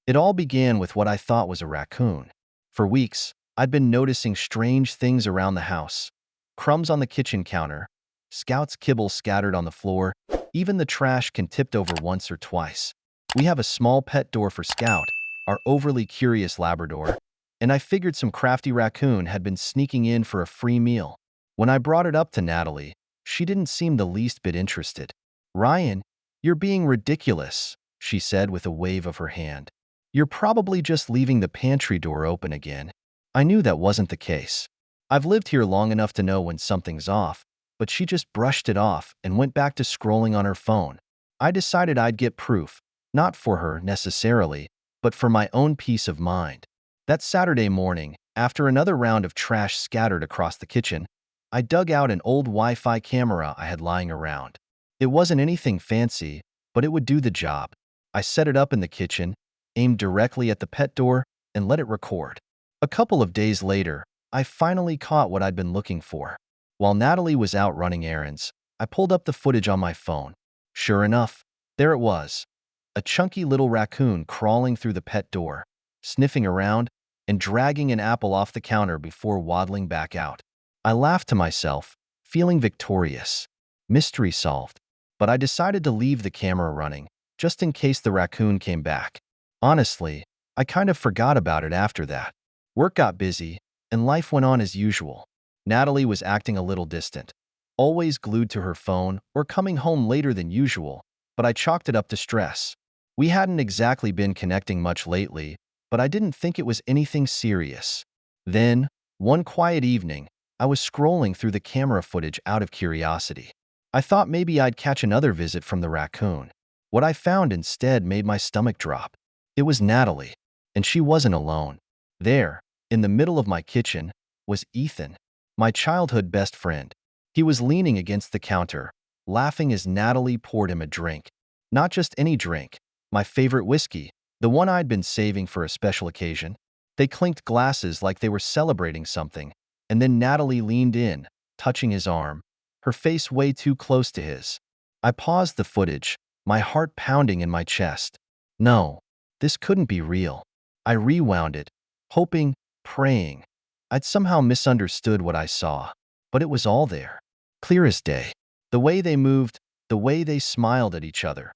It all began with what I thought was a raccoon. For weeks, I'd been noticing strange things around the house. Crumbs on the kitchen counter, Scout's kibble scattered on the floor, even the trash can tipped over once or twice. We have a small pet door for Scout, our overly curious Labrador, and I figured some crafty raccoon had been sneaking in for a free meal. When I brought it up to Natalie, she didn't seem the least bit interested. "Ryan, you're being ridiculous," she said with a wave of her hand. "You're probably just leaving the pantry door open again." I knew that wasn't the case. I've lived here long enough to know when something's off, but she just brushed it off and went back to scrolling on her phone. I decided I'd get proof, not for her necessarily, but for my own peace of mind. That Saturday morning, after another round of trash scattered across the kitchen, I dug out an old Wi-Fi camera I had lying around. It wasn't anything fancy, but it would do the job. I set it up in the kitchen, aimed directly at the pet door, and let it record. A couple of days later, I finally caught what I'd been looking for. While Natalie was out running errands, I pulled up the footage on my phone. Sure enough, there it was. A chunky little raccoon crawling through the pet door, sniffing around, and dragging an apple off the counter before waddling back out. I laughed to myself, feeling victorious. Mystery solved. But I decided to leave the camera running, just in case the raccoon came back. Honestly, I kind of forgot about it after that. Work got busy, and life went on as usual. Natalie was acting a little distant, always glued to her phone or coming home later than usual, but I chalked it up to stress. We hadn't exactly been connecting much lately, but I didn't think it was anything serious. Then, one quiet evening, I was scrolling through the camera footage out of curiosity. I thought maybe I'd catch another visit from the raccoon. What I found instead made my stomach drop. It was Natalie, and she wasn't alone. There, in the middle of my kitchen, was Ethan, my childhood best friend. He was leaning against the counter, laughing as Natalie poured him a drink. Not just any drink, my favorite whiskey, the one I'd been saving for a special occasion. They clinked glasses like they were celebrating something, and then Natalie leaned in, touching his arm, her face way too close to his. I paused the footage, my heart pounding in my chest. No, this couldn't be real. I rewound it, hoping, praying. I'd somehow misunderstood what I saw, but it was all there, clear as day. The way they moved, the way they smiled at each other.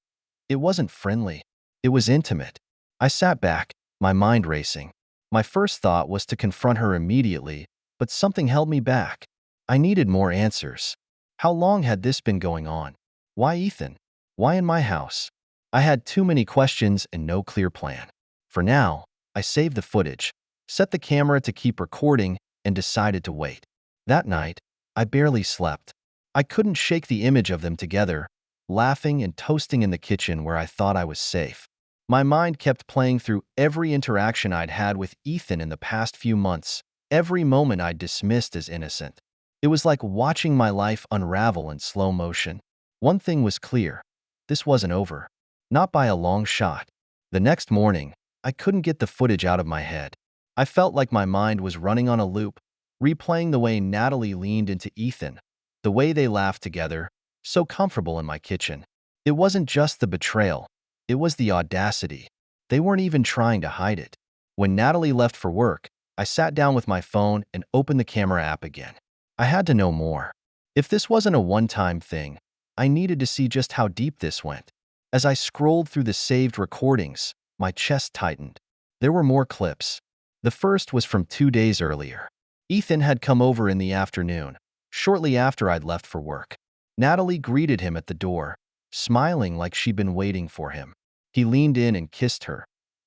It wasn't friendly. It was intimate. I sat back, my mind racing. My first thought was to confront her immediately, but something held me back. I needed more answers. How long had this been going on? Why Ethan? Why in my house? I had too many questions and no clear plan. For now, I saved the footage, set the camera to keep recording, and decided to wait. That night, I barely slept. I couldn't shake the image of them together, laughing and toasting in the kitchen where I thought I was safe. My mind kept playing through every interaction I'd had with Ethan in the past few months, every moment I'd dismissed as innocent. It was like watching my life unravel in slow motion. One thing was clear. This wasn't over. Not by a long shot. The next morning, I couldn't get the footage out of my head. I felt like my mind was running on a loop, replaying the way Natalie leaned into Ethan, the way they laughed together, so comfortable in my kitchen. It wasn't just the betrayal. It was the audacity. They weren't even trying to hide it. When Natalie left for work, I sat down with my phone and opened the camera app again. I had to know more. If this wasn't a one-time thing, I needed to see just how deep this went. As I scrolled through the saved recordings, my chest tightened. There were more clips. The first was from 2 days earlier. Ethan had come over in the afternoon, shortly after I'd left for work. Natalie greeted him at the door, smiling like she'd been waiting for him. He leaned in and kissed her,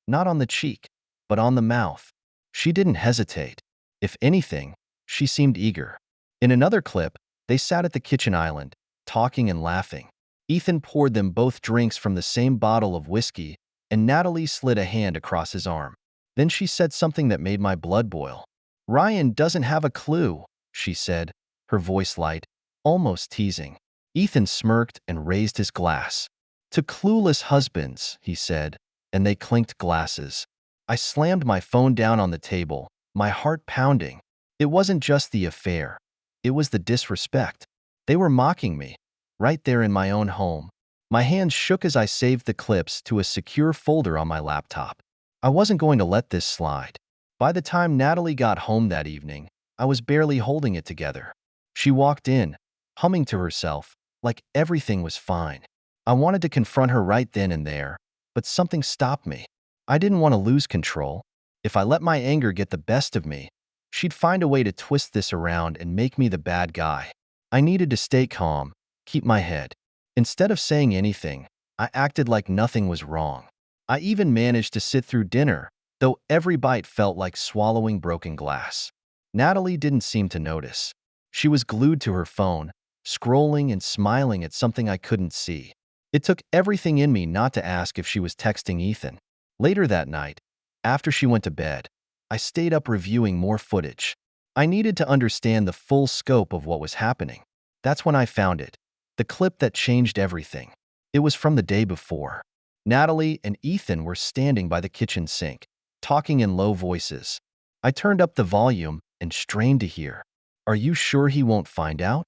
not on the cheek, but on the mouth. She didn't hesitate. If anything, she seemed eager. In another clip, they sat at the kitchen island, talking and laughing. Ethan poured them both drinks from the same bottle of whiskey, and Natalie slid a hand across his arm. Then she said something that made my blood boil. "Ryan doesn't have a clue," she said, her voice light, almost teasing. Ethan smirked and raised his glass. "To clueless husbands," he said, and they clinked glasses. I slammed my phone down on the table, my heart pounding. It wasn't just the affair. It was the disrespect. They were mocking me, right there in my own home. My hands shook as I saved the clips to a secure folder on my laptop. I wasn't going to let this slide. By the time Natalie got home that evening, I was barely holding it together. She walked in, humming to herself, like everything was fine. I wanted to confront her right then and there, but something stopped me. I didn't want to lose control. If I let my anger get the best of me, she'd find a way to twist this around and make me the bad guy. I needed to stay calm, keep my head. Instead of saying anything, I acted like nothing was wrong. I even managed to sit through dinner, though every bite felt like swallowing broken glass. Natalie didn't seem to notice. She was glued to her phone, scrolling and smiling at something I couldn't see. It took everything in me not to ask if she was texting Ethan. Later that night, after she went to bed, I stayed up reviewing more footage. I needed to understand the full scope of what was happening. That's when I found it. The clip that changed everything. It was from the day before. Natalie and Ethan were standing by the kitchen sink, talking in low voices. I turned up the volume and strained to hear. "Are you sure he won't find out?"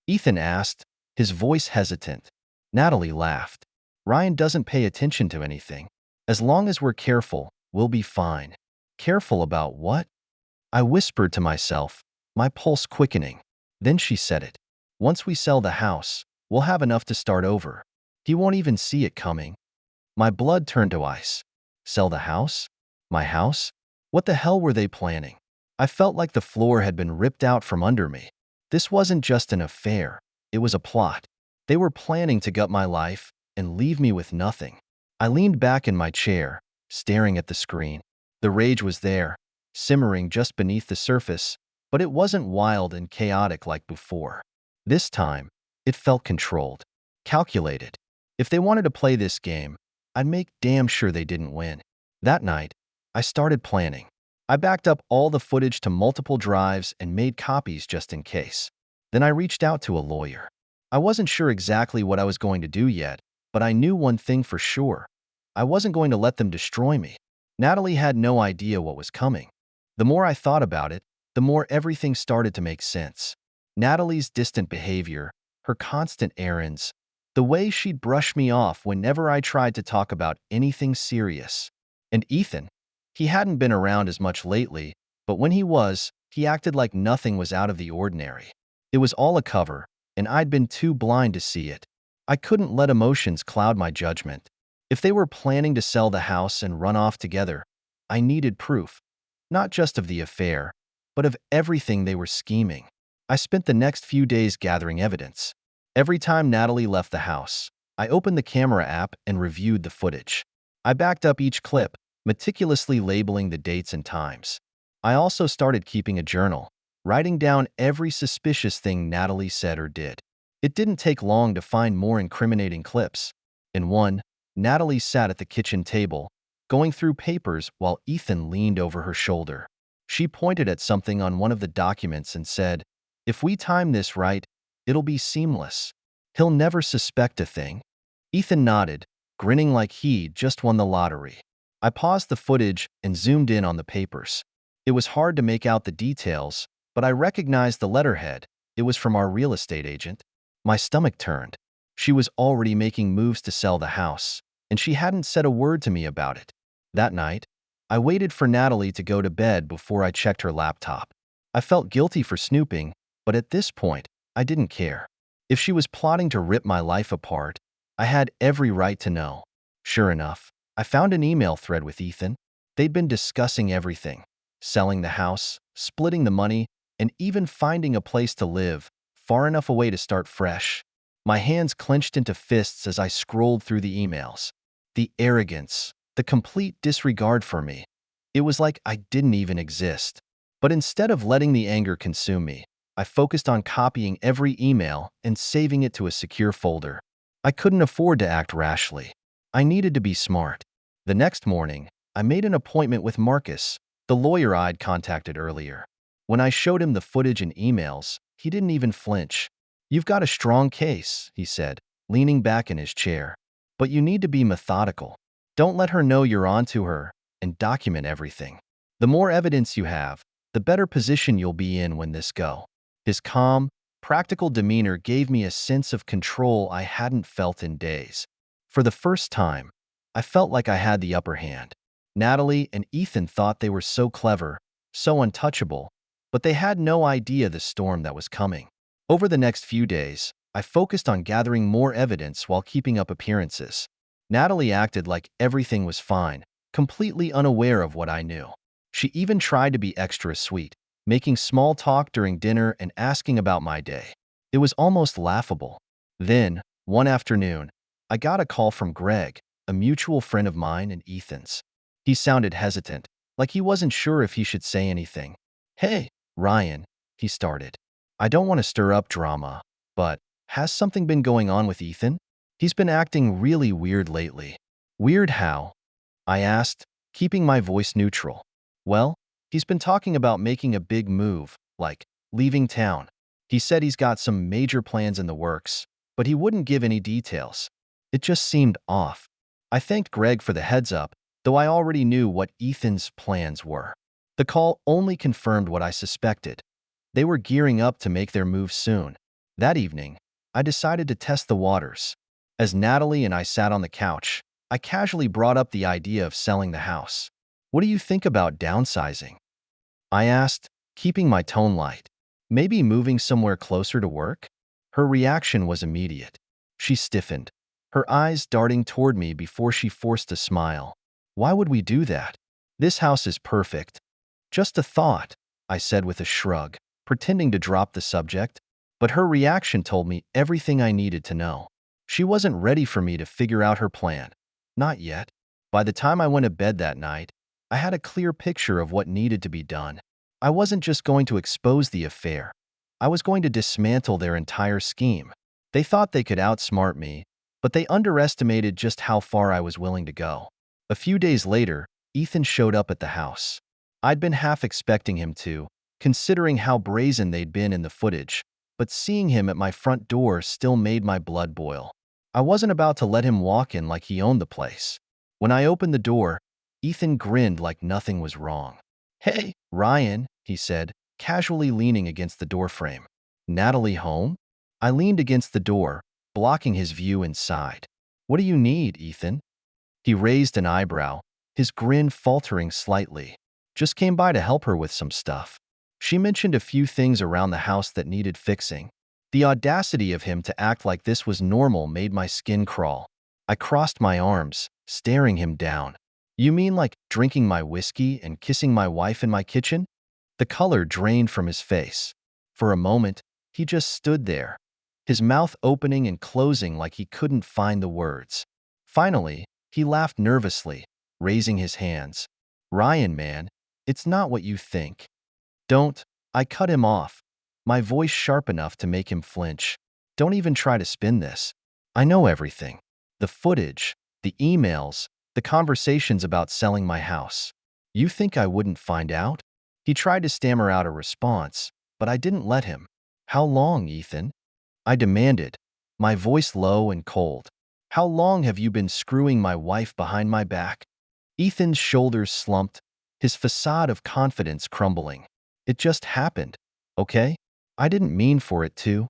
Ethan asked, his voice hesitant. Natalie laughed. "Ryan doesn't pay attention to anything. As long as we're careful, we'll be fine." Careful about what? I whispered to myself, my pulse quickening. Then she said it. "Once we sell the house, we'll have enough to start over. He won't even see it coming." My blood turned to ice. Sell the house? My house? What the hell were they planning? I felt like the floor had been ripped out from under me. This wasn't just an affair. It was a plot. They were planning to gut my life and leave me with nothing. I leaned back in my chair, staring at the screen. The rage was there, simmering just beneath the surface, but it wasn't wild and chaotic like before. This time, it felt controlled, calculated. If they wanted to play this game, I'd make damn sure they didn't win. That night, I started planning. I backed up all the footage to multiple drives and made copies just in case. Then I reached out to a lawyer. I wasn't sure exactly what I was going to do yet, but I knew one thing for sure. I wasn't going to let them destroy me. Natalie had no idea what was coming. The more I thought about it, the more everything started to make sense. Natalie's distant behavior, her constant errands, the way she'd brush me off whenever I tried to talk about anything serious. And Ethan, he hadn't been around as much lately, but when he was, he acted like nothing was out of the ordinary. It was all a cover, and I'd been too blind to see it. I couldn't let emotions cloud my judgment. If they were planning to sell the house and run off together, I needed proof, not just of the affair, but of everything they were scheming. I spent the next few days gathering evidence. Every time Natalie left the house, I opened the camera app and reviewed the footage. I backed up each clip, meticulously labeling the dates and times. I also started keeping a journal, writing down every suspicious thing Natalie said or did. It didn't take long to find more incriminating clips. In one, Natalie sat at the kitchen table, going through papers while Ethan leaned over her shoulder. She pointed at something on one of the documents and said, "If we time this right, it'll be seamless. He'll never suspect a thing." Ethan nodded, grinning like he'd just won the lottery. I paused the footage and zoomed in on the papers. It was hard to make out the details, but I recognized the letterhead. It was from our real estate agent. My stomach turned. She was already making moves to sell the house, and she hadn't said a word to me about it. That night, I waited for Natalie to go to bed before I checked her laptop. I felt guilty for snooping, but at this point, I didn't care. If she was plotting to rip my life apart, I had every right to know. Sure enough, I found an email thread with Ethan. They'd been discussing everything: selling the house, splitting the money, and even finding a place to live, far enough away to start fresh. My hands clenched into fists as I scrolled through the emails. The arrogance, the complete disregard for me. It was like I didn't even exist. But instead of letting the anger consume me, I focused on copying every email and saving it to a secure folder. I couldn't afford to act rashly. I needed to be smart. The next morning, I made an appointment with Marcus, the lawyer I'd contacted earlier. When I showed him the footage and emails, he didn't even flinch. "You've got a strong case," he said, leaning back in his chair. "But you need to be methodical. Don't let her know you're onto her, and document everything. The more evidence you have, the better position you'll be in when this goes." His calm, practical demeanor gave me a sense of control I hadn't felt in days. For the first time, I felt like I had the upper hand. Natalie and Ethan thought they were so clever, so untouchable, but they had no idea the storm that was coming. Over the next few days, I focused on gathering more evidence while keeping up appearances. Natalie acted like everything was fine, completely unaware of what I knew. She even tried to be extra sweet, making small talk during dinner and asking about my day. It was almost laughable. Then, one afternoon, I got a call from Greg, a mutual friend of mine and Ethan's. He sounded hesitant, like he wasn't sure if he should say anything. "Hey, Ryan," he started. "I don't want to stir up drama, but has something been going on with Ethan? He's been acting really weird lately." "Weird how?" I asked, keeping my voice neutral. "Well, he's been talking about making a big move, like leaving town. He said he's got some major plans in the works, but he wouldn't give any details. It just seemed off." I thanked Greg for the heads up, though I already knew what Ethan's plans were. The call only confirmed what I suspected. They were gearing up to make their move soon. That evening, I decided to test the waters. As Natalie and I sat on the couch, I casually brought up the idea of selling the house. "What do you think about downsizing?" I asked, keeping my tone light. "Maybe moving somewhere closer to work?" Her reaction was immediate. She stiffened, her eyes darting toward me before she forced a smile. "Why would we do that? This house is perfect." "Just a thought," I said with a shrug, pretending to drop the subject. But her reaction told me everything I needed to know. She wasn't ready for me to figure out her plan. Not yet. By the time I went to bed that night, I had a clear picture of what needed to be done. I wasn't just going to expose the affair. I was going to dismantle their entire scheme. They thought they could outsmart me, but they underestimated just how far I was willing to go. A few days later, Ethan showed up at the house. I'd been half expecting him to, considering how brazen they'd been in the footage, but seeing him at my front door still made my blood boil. I wasn't about to let him walk in like he owned the place. When I opened the door, Ethan grinned like nothing was wrong. "Hey, Ryan," he said, casually leaning against the doorframe. "Natalie home?" I leaned against the door, blocking his view inside. "What do you need, Ethan?" He raised an eyebrow, his grin faltering slightly. "Just came by to help her with some stuff." She mentioned a few things around the house that needed fixing. The audacity of him to act like this was normal made my skin crawl. I crossed my arms, staring him down. "You mean like drinking my whiskey and kissing my wife in my kitchen?" The color drained from his face. For a moment, he just stood there, his mouth opening and closing like he couldn't find the words. Finally, he laughed nervously, raising his hands. "Ryan, man, it's not what you think." "Don't," I cut him off, my voice sharp enough to make him flinch. "Don't even try to spin this. I know everything. The footage, the emails, the conversations about selling my house. You think I wouldn't find out?" He tried to stammer out a response, but I didn't let him. "How long, Ethan?" I demanded, my voice low and cold. "How long have you been screwing my wife behind my back?" Ethan's shoulders slumped, his facade of confidence crumbling. "It just happened, okay? I didn't mean for it to."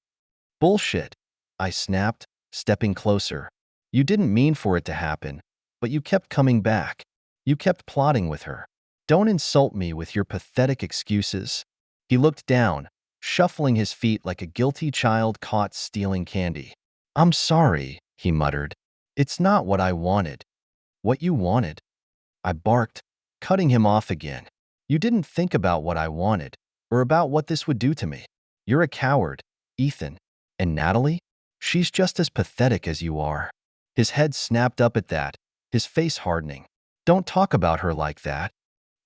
"Bullshit," I snapped, stepping closer. "You didn't mean for it to happen, but you kept coming back. You kept plotting with her. Don't insult me with your pathetic excuses." He looked down, shuffling his feet like a guilty child caught stealing candy. "I'm sorry," he muttered. "It's not what I wanted." "What you wanted?" I barked, cutting him off again. "You didn't think about what I wanted, or about what this would do to me. You're a coward, Ethan. And Natalie? She's just as pathetic as you are." His head snapped up at that, his face hardening. "Don't talk about her like that."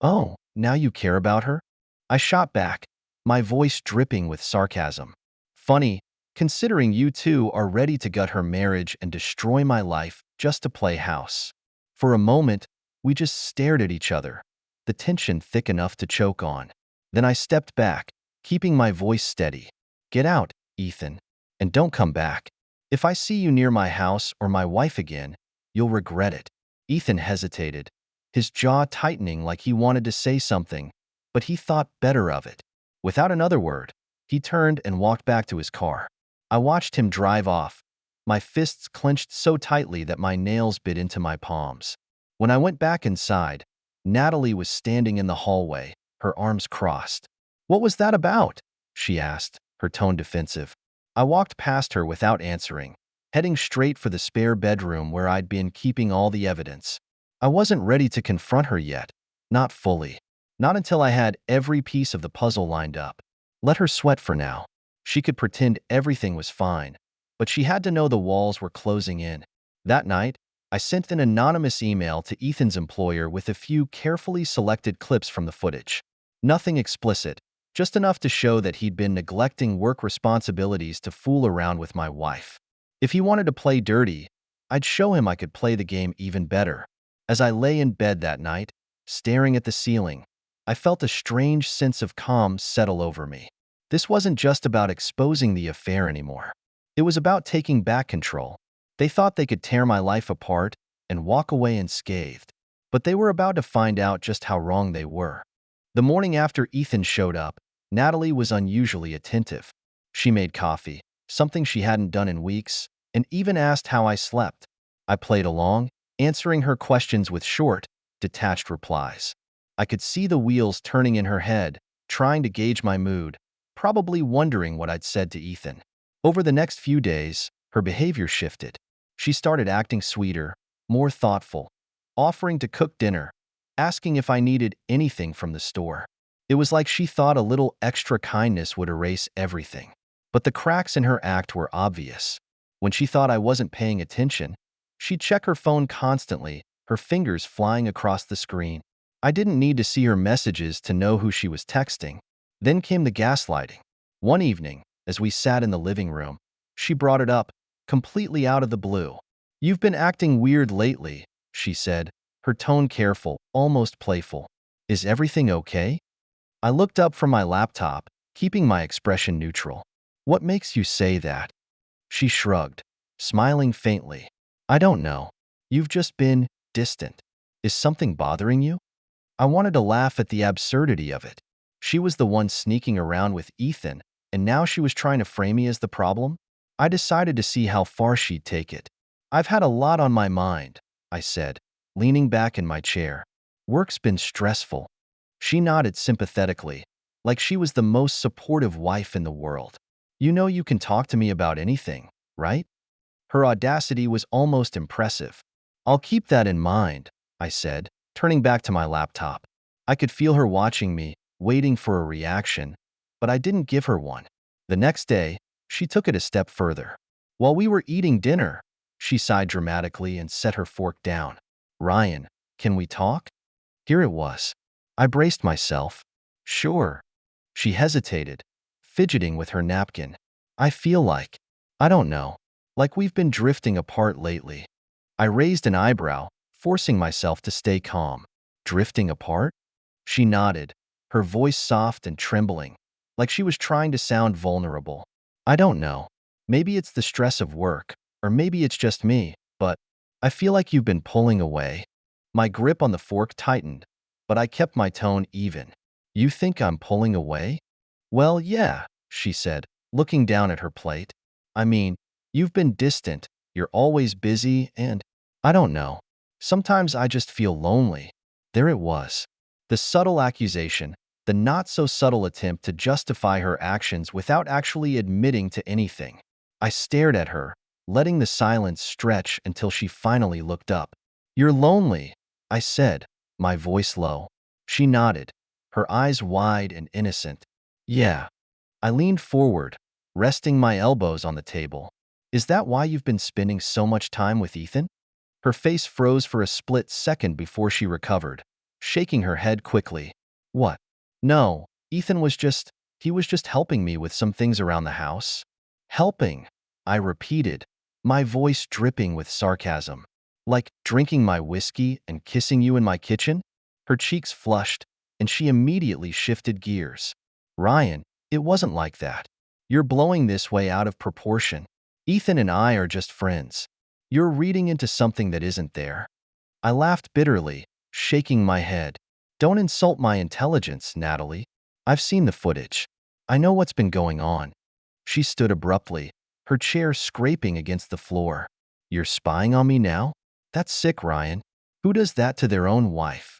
"Oh, now you care about her?" I shot back, my voice dripping with sarcasm. "Funny, considering you two are ready to gut her marriage and destroy my life just to play house." For a moment, we just stared at each other, the tension thick enough to choke on. Then I stepped back, keeping my voice steady. "Get out, Ethan, and don't come back. If I see you near my house or my wife again, you'll regret it." Ethan hesitated, his jaw tightening like he wanted to say something, but he thought better of it. Without another word, he turned and walked back to his car. I watched him drive off, my fists clenched so tightly that my nails bit into my palms. When I went back inside, Natalie was standing in the hallway, her arms crossed. "What was that about?" she asked, her tone defensive. I walked past her without answering, heading straight for the spare bedroom where I'd been keeping all the evidence. I wasn't ready to confront her yet, not fully. Not until I had every piece of the puzzle lined up. Let her sweat for now. She could pretend everything was fine, but she had to know the walls were closing in. That night, I sent an anonymous email to Ethan's employer with a few carefully selected clips from the footage. Nothing explicit, just enough to show that he'd been neglecting work responsibilities to fool around with my wife. If he wanted to play dirty, I'd show him I could play the game even better. As I lay in bed that night, staring at the ceiling, I felt a strange sense of calm settle over me. This wasn't just about exposing the affair anymore. It was about taking back control. They thought they could tear my life apart and walk away unscathed, but they were about to find out just how wrong they were. The morning after Ethan showed up, Natalie was unusually attentive. She made coffee, something she hadn't done in weeks, and even asked how I slept. I played along, answering her questions with short, detached replies. I could see the wheels turning in her head, trying to gauge my mood, probably wondering what I'd said to Ethan. Over the next few days, her behavior shifted. She started acting sweeter, more thoughtful, offering to cook dinner, asking if I needed anything from the store. It was like she thought a little extra kindness would erase everything. But the cracks in her act were obvious. When she thought I wasn't paying attention, she'd check her phone constantly, her fingers flying across the screen. I didn't need to see her messages to know who she was texting. Then came the gaslighting. One evening, as we sat in the living room, she brought it up, completely out of the blue. "You've been acting weird lately," she said, her tone careful, almost playful. "Is everything okay?" I looked up from my laptop, keeping my expression neutral. "What makes you say that?" She shrugged, smiling faintly. "I don't know. You've just been distant. Is something bothering you?" I wanted to laugh at the absurdity of it. She was the one sneaking around with Ethan, and now she was trying to frame me as the problem? I decided to see how far she'd take it. "I've had a lot on my mind," I said, leaning back in my chair. "Work's been stressful." She nodded sympathetically, like she was the most supportive wife in the world. "You know you can talk to me about anything, right?" Her audacity was almost impressive. "I'll keep that in mind," I said, turning back to my laptop. I could feel her watching me, waiting for a reaction, but I didn't give her one. The next day, she took it a step further. While we were eating dinner, she sighed dramatically and set her fork down. "Ryan, can we talk?" Here it was. I braced myself. "Sure." She hesitated, fidgeting with her napkin. "I feel I don't know, like we've been drifting apart lately." I raised an eyebrow, forcing myself to stay calm. "Drifting apart?" She nodded, her voice soft and trembling, like she was trying to sound vulnerable. "I don't know. Maybe it's the stress of work, or maybe it's just me, but I feel like you've been pulling away." My grip on the fork tightened, but I kept my tone even. "You think I'm pulling away?" "Well, yeah," she said, looking down at her plate. "I mean, you've been distant, you're always busy, and I don't know. Sometimes I just feel lonely." There it was. The subtle accusation, the not-so-subtle attempt to justify her actions without actually admitting to anything. I stared at her, letting the silence stretch until she finally looked up. "You're lonely," I said, my voice low. She nodded, her eyes wide and innocent. "Yeah." I leaned forward, resting my elbows on the table. "Is that why you've been spending so much time with Ethan?" Her face froze for a split second before she recovered, shaking her head quickly. "What? No, he was just helping me with some things around the house." "Helping," I repeated, my voice dripping with sarcasm. "Like drinking my whiskey and kissing you in my kitchen?" Her cheeks flushed, and she immediately shifted gears. "Ryan, it wasn't like that. You're blowing this way out of proportion. Ethan and I are just friends. You're reading into something that isn't there." I laughed bitterly, shaking my head. "Don't insult my intelligence, Natalie. I've seen the footage. I know what's been going on." She stood abruptly, her chair scraping against the floor. "You're spying on me now? That's sick, Ryan. Who does that to their own wife?"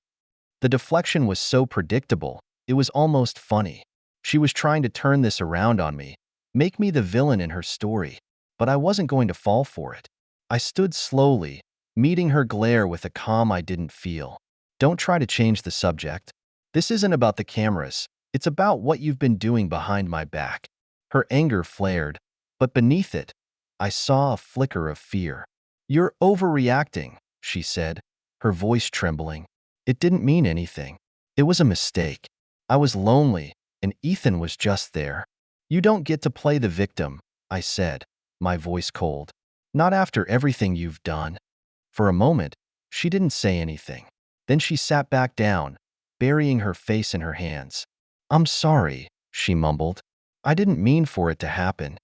The deflection was so predictable, it was almost funny. She was trying to turn this around on me, make me the villain in her story, but I wasn't going to fall for it. I stood slowly, meeting her glare with a calm I didn't feel. Don't try to change the subject. This isn't about the cameras, it's about what you've been doing behind my back. Her anger flared, but beneath it, I saw a flicker of fear. You're overreacting, she said, her voice trembling. It didn't mean anything. It was a mistake. I was lonely, and Ethan was just there. You don't get to play the victim, I said, my voice cold. Not after everything you've done. For a moment, she didn't say anything. Then she sat back down, burying her face in her hands. I'm sorry, she mumbled. I didn't mean for it to happen.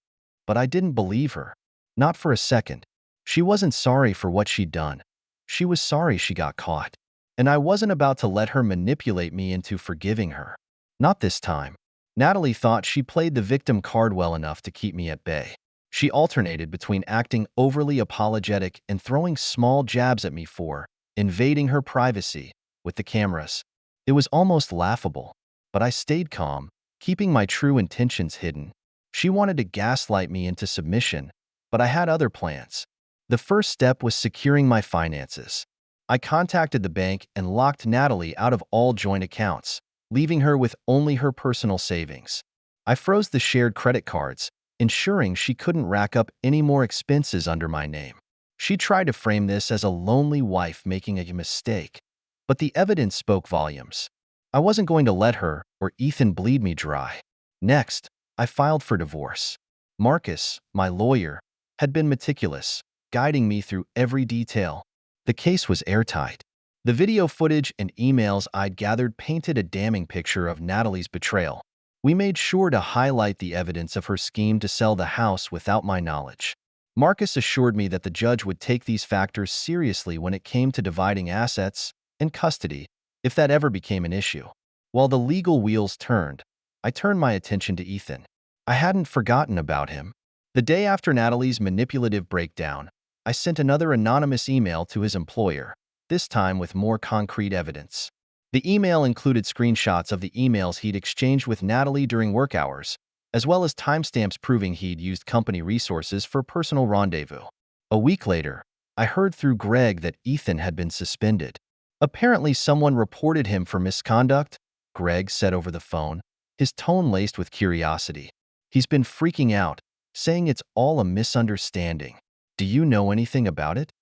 But I didn't believe her. Not for a second. She wasn't sorry for what she'd done. She was sorry she got caught. And I wasn't about to let her manipulate me into forgiving her. Not this time. Natalie thought she played the victim card well enough to keep me at bay. She alternated between acting overly apologetic and throwing small jabs at me for invading her privacy with the cameras. It was almost laughable, but I stayed calm, keeping my true intentions hidden. She wanted to gaslight me into submission, but I had other plans. The first step was securing my finances. I contacted the bank and locked Natalie out of all joint accounts, leaving her with only her personal savings. I froze the shared credit cards, ensuring she couldn't rack up any more expenses under my name. She tried to frame this as a lonely wife making a mistake, but the evidence spoke volumes. I wasn't going to let her or Ethan bleed me dry. Next, I filed for divorce. Marcus, my lawyer, had been meticulous, guiding me through every detail. The case was airtight. The video footage and emails I'd gathered painted a damning picture of Natalie's betrayal. We made sure to highlight the evidence of her scheme to sell the house without my knowledge. Marcus assured me that the judge would take these factors seriously when it came to dividing assets and custody, if that ever became an issue. While the legal wheels turned, I turned my attention to Ethan. I hadn't forgotten about him. The day after Natalie's manipulative breakdown, I sent another anonymous email to his employer, this time with more concrete evidence. The email included screenshots of the emails he'd exchanged with Natalie during work hours, as well as timestamps proving he'd used company resources for personal rendezvous. A week later, I heard through Greg that Ethan had been suspended. Apparently, someone reported him for misconduct, Greg said over the phone, his tone laced with curiosity. He's been freaking out, saying it's all a misunderstanding. Do you know anything about it?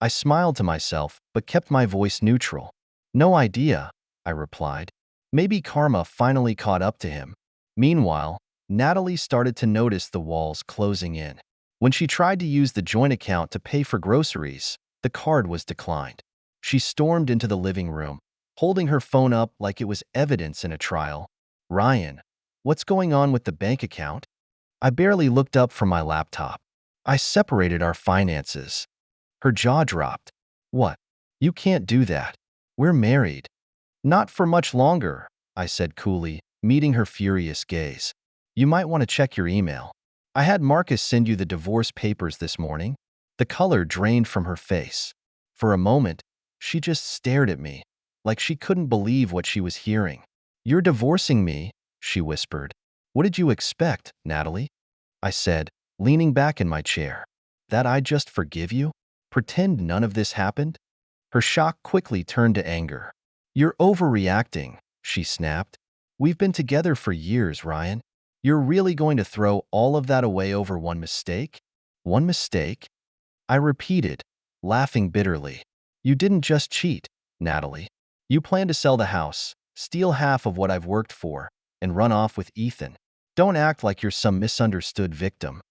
I smiled to myself, but kept my voice neutral. No idea, I replied. Maybe karma finally caught up to him. Meanwhile, Natalie started to notice the walls closing in. When she tried to use the joint account to pay for groceries, the card was declined. She stormed into the living room, holding her phone up like it was evidence in a trial. Ryan, what's going on with the bank account? I barely looked up from my laptop. I separated our finances. Her jaw dropped. What? You can't do that. We're married. Not for much longer, I said coolly, meeting her furious gaze. You might want to check your email. I had Marcus send you the divorce papers this morning. The color drained from her face. For a moment, she just stared at me, like she couldn't believe what she was hearing. You're divorcing me, she whispered. What did you expect, Natalie? I said, leaning back in my chair. That I'd just forgive you? Pretend none of this happened? Her shock quickly turned to anger. You're overreacting, she snapped. We've been together for years, Ryan. You're really going to throw all of that away over one mistake? One mistake? I repeated, laughing bitterly. You didn't just cheat, Natalie. You plan to sell the house, steal half of what I've worked for, and run off with Ethan. Don't act like you're some misunderstood victim.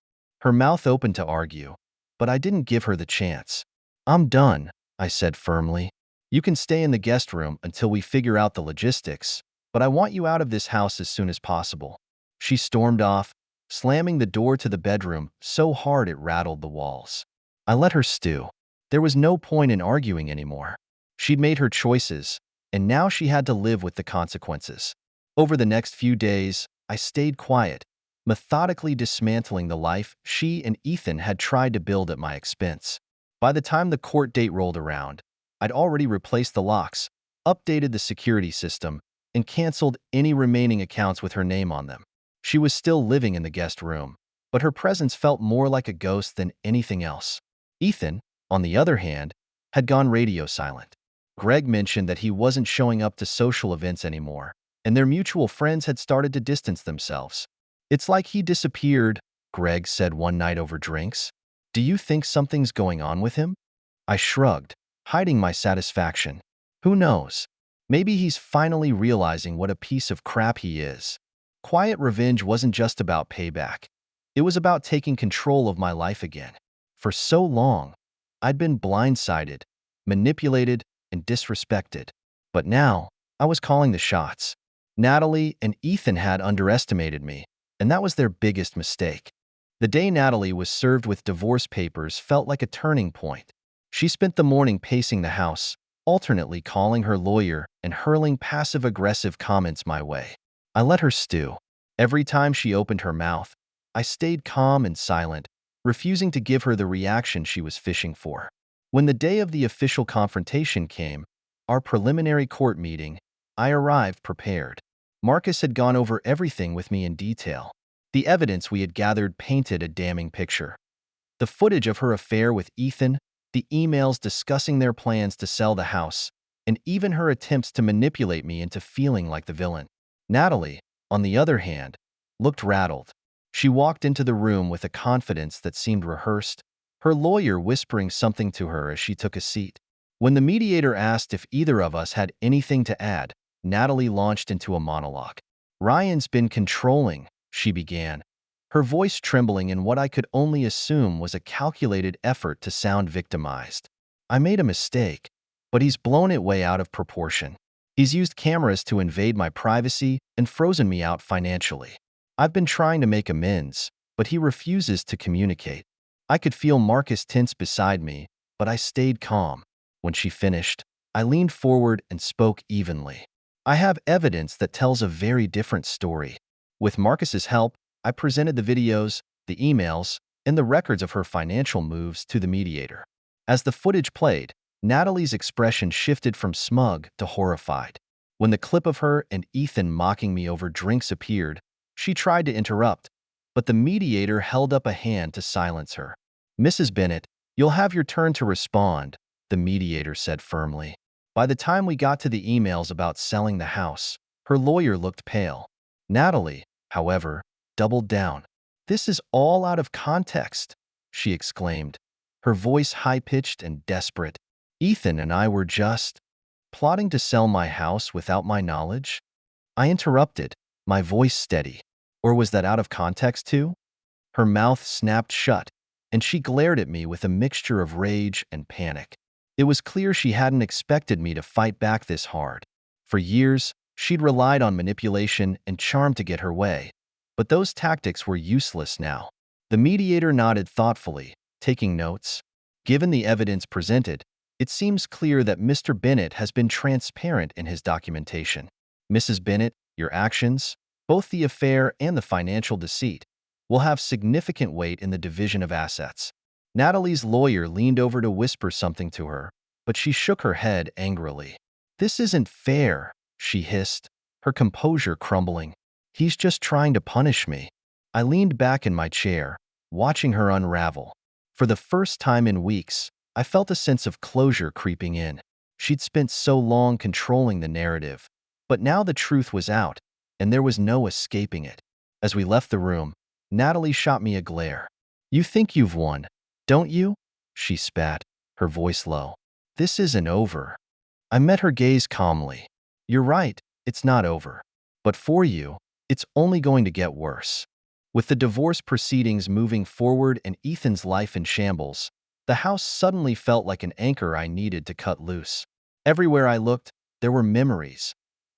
Her mouth opened to argue, but I didn't give her the chance. I'm done, I said firmly. You can stay in the guest room until we figure out the logistics, but I want you out of this house as soon as possible. She stormed off, slamming the door to the bedroom so hard it rattled the walls. I let her stew. There was no point in arguing anymore. She'd made her choices, and now she had to live with the consequences. Over the next few days, I stayed quiet, methodically dismantling the life she and Ethan had tried to build at my expense. By the time the court date rolled around, I'd already replaced the locks, updated the security system, and canceled any remaining accounts with her name on them. She was still living in the guest room, but her presence felt more like a ghost than anything else. Ethan, on the other hand, had gone radio silent. Greg mentioned that he wasn't showing up to social events anymore, and their mutual friends had started to distance themselves. "It's like he disappeared," Greg said one night over drinks. "Do you think something's going on with him?" I shrugged, hiding my satisfaction. Who knows? Maybe he's finally realizing what a piece of crap he is. Quiet revenge wasn't just about payback. It was about taking control of my life again. For so long, I'd been blindsided, manipulated, and disrespected. But now, I was calling the shots. Natalie and Ethan had underestimated me, and that was their biggest mistake. The day Natalie was served with divorce papers felt like a turning point. She spent the morning pacing the house, alternately calling her lawyer and hurling passive-aggressive comments my way. I let her stew. Every time she opened her mouth, I stayed calm and silent, refusing to give her the reaction she was fishing for. When the day of the official confrontation came, our preliminary court meeting, I arrived prepared. Marcus had gone over everything with me in detail. The evidence we had gathered painted a damning picture. The footage of her affair with Ethan, the emails discussing their plans to sell the house, and even her attempts to manipulate me into feeling like the villain. Natalie, on the other hand, looked rattled. She walked into the room with a confidence that seemed rehearsed, her lawyer whispering something to her as she took a seat. When the mediator asked if either of us had anything to add, Natalie launched into a monologue. "Ryan's been controlling," she began, her voice trembling in what I could only assume was a calculated effort to sound victimized. "I made a mistake, but he's blown it way out of proportion. He's used cameras to invade my privacy and frozen me out financially. I've been trying to make amends, but he refuses to communicate." I could feel Marcus tense beside me, but I stayed calm. When she finished, I leaned forward and spoke evenly. "I have evidence that tells a very different story." With Marcus's help, I presented the videos, the emails, and the records of her financial moves to the mediator. As the footage played, Natalie's expression shifted from smug to horrified. When the clip of her and Ethan mocking me over drinks appeared, she tried to interrupt, but the mediator held up a hand to silence her. "Mrs. Bennett, you'll have your turn to respond," the mediator said firmly. By the time we got to the emails about selling the house, her lawyer looked pale. Natalie, however, doubled down. "This is all out of context," she exclaimed, her voice high-pitched and desperate. "Ethan and I were just plotting to sell my house without my knowledge." I interrupted, my voice steady. "Or was that out of context too?" Her mouth snapped shut, and she glared at me with a mixture of rage and panic. It was clear she hadn't expected me to fight back this hard. For years, she'd relied on manipulation and charm to get her way, but those tactics were useless now. The mediator nodded thoughtfully, taking notes. "Given the evidence presented, it seems clear that Mr. Bennett has been transparent in his documentation. Mrs. Bennett, your actions, both the affair and the financial deceit, will have significant weight in the division of assets." Natalie's lawyer leaned over to whisper something to her, but she shook her head angrily. "This isn't fair," she hissed, her composure crumbling. "He's just trying to punish me." I leaned back in my chair, watching her unravel. For the first time in weeks, I felt a sense of closure creeping in. She'd spent so long controlling the narrative, but now the truth was out, and there was no escaping it. As we left the room, Natalie shot me a glare. "You think you've won, don't you?" she spat, her voice low. "This isn't over." I met her gaze calmly. "You're right, it's not over. But for you, it's only going to get worse." With the divorce proceedings moving forward and Ethan's life in shambles, the house suddenly felt like an anchor I needed to cut loose. Everywhere I looked, there were memories.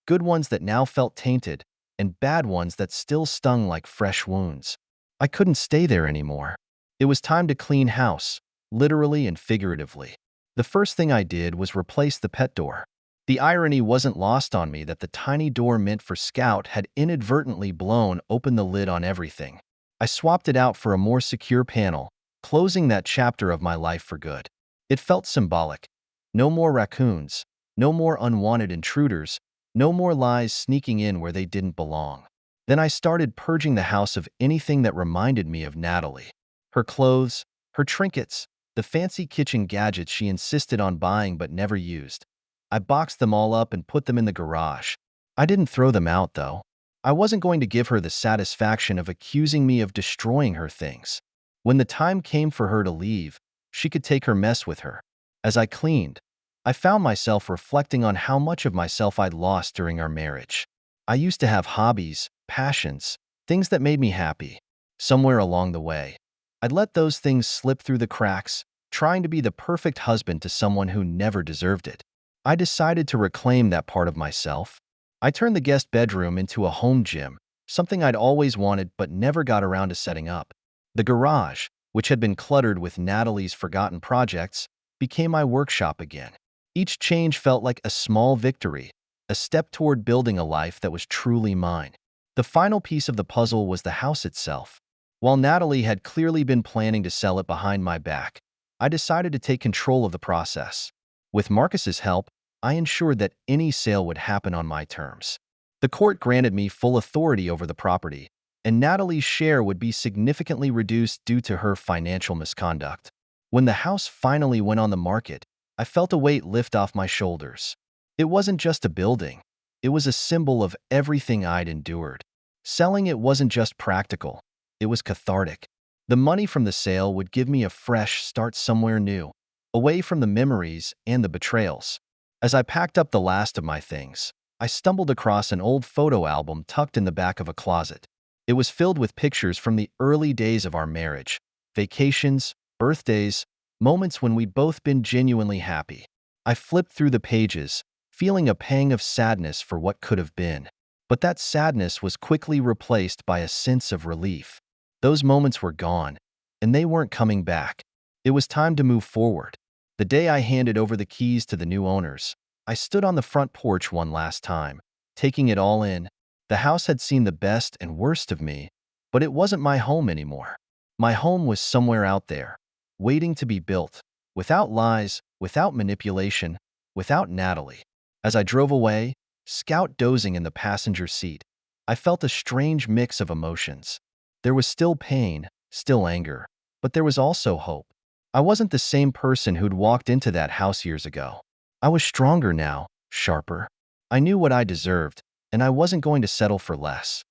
Good ones that now felt tainted, and bad ones that still stung like fresh wounds. I couldn't stay there anymore. It was time to clean house, literally and figuratively. The first thing I did was replace the pet door. The irony wasn't lost on me that the tiny door meant for Scout had inadvertently blown open the lid on everything. I swapped it out for a more secure panel, closing that chapter of my life for good. It felt symbolic. No more raccoons, No more unwanted intruders. No more lies sneaking in where they didn't belong. Then I started purging the house of anything that reminded me of Natalie. Her clothes, her trinkets, the fancy kitchen gadgets she insisted on buying but never used. I boxed them all up and put them in the garage. I didn't throw them out, though. I wasn't going to give her the satisfaction of accusing me of destroying her things. When the time came for her to leave, she could take her mess with her. As I cleaned, I found myself reflecting on how much of myself I'd lost during our marriage. I used to have hobbies, passions, things that made me happy. Somewhere along the way, I'd let those things slip through the cracks, trying to be the perfect husband to someone who never deserved it. I decided to reclaim that part of myself. I turned the guest bedroom into a home gym, something I'd always wanted but never got around to setting up. The garage, which had been cluttered with Natalie's forgotten projects, became my workshop again. Each change felt like a small victory, a step toward building a life that was truly mine. The final piece of the puzzle was the house itself. While Natalie had clearly been planning to sell it behind my back, I decided to take control of the process. With Marcus's help, I ensured that any sale would happen on my terms. The court granted me full authority over the property, and Natalie's share would be significantly reduced due to her financial misconduct. When the house finally went on the market, I felt a weight lift off my shoulders. It wasn't just a building. It was a symbol of everything I'd endured. Selling it wasn't just practical. It was cathartic. The money from the sale would give me a fresh start somewhere new, away from the memories and the betrayals. As I packed up the last of my things, I stumbled across an old photo album tucked in the back of a closet. It was filled with pictures from the early days of our marriage, vacations, birthdays, moments when we'd both been genuinely happy. I flipped through the pages, feeling a pang of sadness for what could have been. But that sadness was quickly replaced by a sense of relief. Those moments were gone, and they weren't coming back. It was time to move forward. The day I handed over the keys to the new owners, I stood on the front porch one last time, taking it all in. The house had seen the best and worst of me, but it wasn't my home anymore. My home was somewhere out there, waiting to be built, without lies, without manipulation, without Natalie. As I drove away, Scout dozing in the passenger seat, I felt a strange mix of emotions. There was still pain, still anger, but there was also hope. I wasn't the same person who'd walked into that house years ago. I was stronger now, sharper. I knew what I deserved, and I wasn't going to settle for less.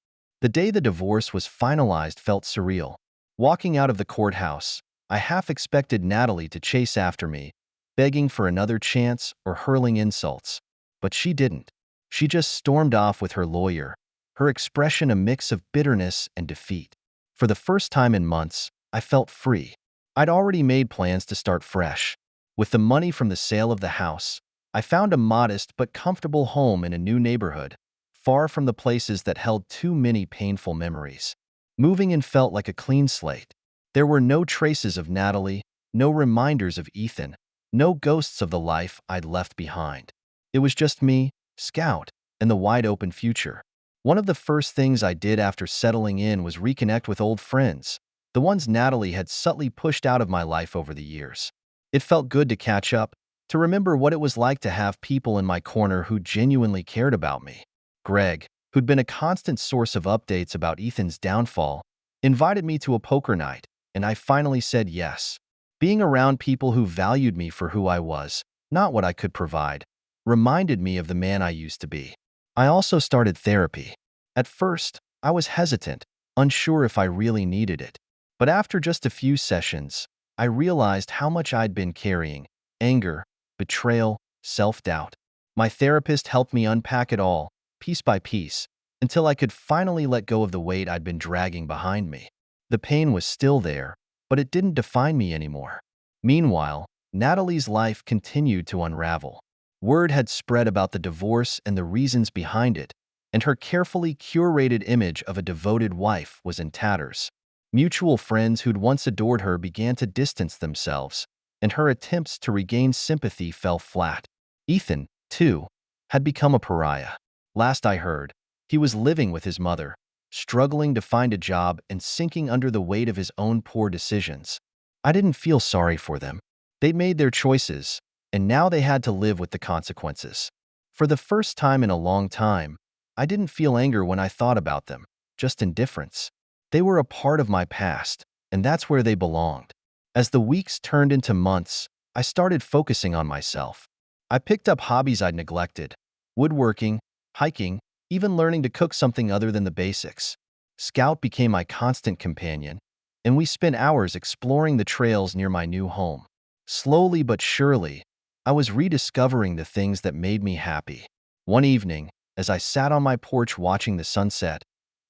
The day the divorce was finalized felt surreal. Walking out of the courthouse, I half expected Natalie to chase after me, begging for another chance or hurling insults. But she didn't. She just stormed off with her lawyer, her expression a mix of bitterness and defeat. For the first time in months, I felt free. I'd already made plans to start fresh. With the money from the sale of the house, I found a modest but comfortable home in a new neighborhood, far from the places that held too many painful memories. Moving in felt like a clean slate. There were no traces of Natalie, no reminders of Ethan, no ghosts of the life I'd left behind. It was just me, Scout, and the wide-open future. One of the first things I did after settling in was reconnect with old friends, the ones Natalie had subtly pushed out of my life over the years. It felt good to catch up, to remember what it was like to have people in my corner who genuinely cared about me. Greg, who'd been a constant source of updates about Ethan's downfall, invited me to a poker night, and I finally said yes. Being around people who valued me for who I was, not what I could provide, reminded me of the man I used to be. I also started therapy. At first, I was hesitant, unsure if I really needed it. But after just a few sessions, I realized how much I'd been carrying: anger, betrayal, self-doubt. My therapist helped me unpack it all, piece by piece, until I could finally let go of the weight I'd been dragging behind me. The pain was still there, but it didn't define me anymore. Meanwhile, Natalie's life continued to unravel. Word had spread about the divorce and the reasons behind it, and her carefully curated image of a devoted wife was in tatters. Mutual friends who'd once adored her began to distance themselves, and her attempts to regain sympathy fell flat. Ethan, too, had become a pariah. Last I heard, he was living with his mother, struggling to find a job and sinking under the weight of his own poor decisions. I didn't feel sorry for them. They'd made their choices, and now they had to live with the consequences. For the first time in a long time, I didn't feel anger when I thought about them, just indifference. They were a part of my past, and that's where they belonged. As the weeks turned into months, I started focusing on myself. I picked up hobbies I'd neglected: woodworking, hiking, even learning to cook something other than the basics. Scout became my constant companion, and we spent hours exploring the trails near my new home. Slowly but surely, I was rediscovering the things that made me happy. One evening, as I sat on my porch watching the sunset,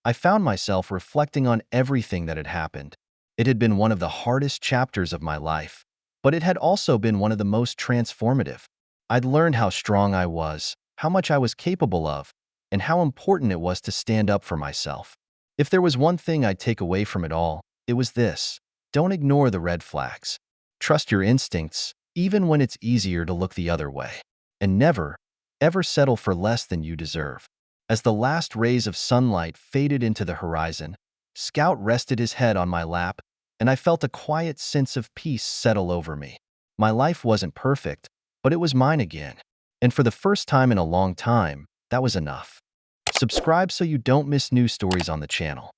I found myself reflecting on everything that had happened. It had been one of the hardest chapters of my life, but it had also been one of the most transformative. I'd learned how strong I was, how much I was capable of, and how important it was to stand up for myself. If there was one thing I'd take away from it all, it was this: don't ignore the red flags. Trust your instincts, even when it's easier to look the other way. And never, ever settle for less than you deserve. As the last rays of sunlight faded into the horizon, Scout rested his head on my lap, and I felt a quiet sense of peace settle over me. My life wasn't perfect, but it was mine again. And for the first time in a long time, that was enough. Subscribe so you don't miss new stories on the channel.